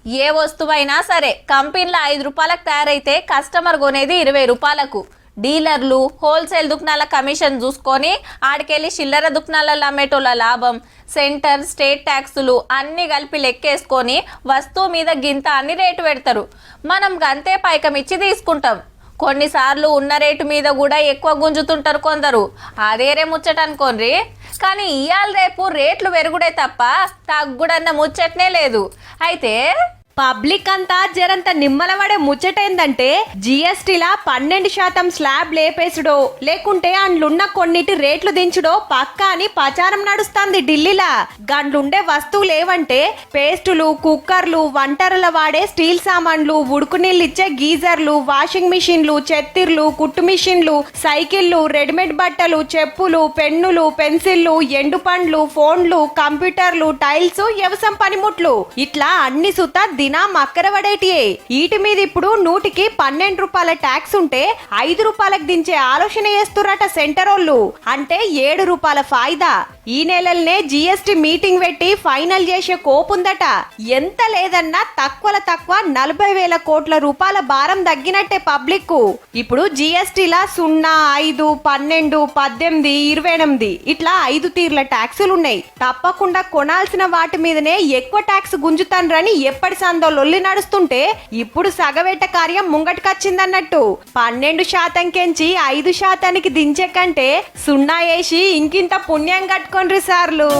ఏ వస్తువైనా సరే కంపెనీలో 5 రూపాయలకు తయారైతే కస్టమర్ కొనేది 20 రూపాయలకు. డీలర్లు హోల్సేల్ దుకాణాల కమిషన్ చూసుకొని ఆడికెళ్ళి చిల్లర దుకాణాలలో అమ్మేటోళ్ళ లాభం, సెంటర్ స్టేట్ ట్యాక్సులు అన్నీ కలిపి లెక్కేసుకొని వస్తువు మీద గింత అని రేటు పెడతారు. మనం గంతే పైకం ఇచ్చి తీసుకుంటాం. కొన్నిసార్లు ఉన్న రేటు మీద కూడా ఎక్కువ గుంజుతుంటారు కొందరు. అదేరే ముచ్చట అనుకోండి. కానీ ఇవాళ రేపు రేట్లు పెరుగుడే తప్ప తగ్గుడన్న ముచ్చటనే లేదు. అయితే పబ్లిక్ అంతా జరంత నిమ్మలవడే ముచ్చటేందంటే జిఎస్టీలా 12% స్లాబ్ లేపేసుడో లేకుంటే అండ్లున్న కొన్నిటి రేట్లు దించుడో పక్కా అని ప్రచారం నడుస్తుంది ఢిల్లీలా. గండ్లుండే వస్తువులు ఏవంటే పేస్టులు, కుక్కర్లు, వంటరల వాడే స్టీల్ సామాన్లు, ఉడుకు నీళ్ళు ఇచ్చే గీజర్లు, వాషింగ్ మిషన్లు, చెత్తిర్లు, కుట్టు మిషన్లు, సైకిళ్ళు, రెడీమేడ్ బట్టలు, చెప్పులు, పెన్నులు, పెన్సిళ్ళు, ఎండు పండ్లు, ఫోన్లు, కంప్యూటర్లు, టైల్స్, వ్యవసాయ పనిముట్లు ఇట్లా అన్ని సుతా దినా మక్కరవడేటియే. వీటి మీద ఇప్పుడు 100కి 12 రూపాయల ట్యాక్స్ ఉంటే 5 రూపాయలకు దించే ఆలోచన చేస్తురట సెంటరోళ్ళు. అంటే 7 రూపాయల ఫాయిదా. ఈ నెలలనే జిఎస్టీ మీటింగ్ పెట్టి ఫైనల్ చేసే కోపుందట. ఎంత లేదన్నా తక్కువ 40,000 కోట్ల రూపాయల భారం తగ్గినట్టే పబ్లిక్ కు. ఇప్పుడు జిఎస్టీలా 0, 5, 12, 18, 28 ఇట్లా 5 తీర్ల ట్యాక్సులున్నాయి. తప్పకుండా కొనాల్సిన వాటి మీదనే ఎక్కువ ట్యాక్స్ గుంజుతాన్రని ఎప్పటి సందో లొల్లి నడుస్తుంటే ఇప్పుడు సగవేట కార్యం ముంగటికొచ్చిందన్నట్టు. 12% కెంచి 5% దించే కంటే 0 వేసి ఇంకింత పుణ్యం కట్టుకోండి సార్లు.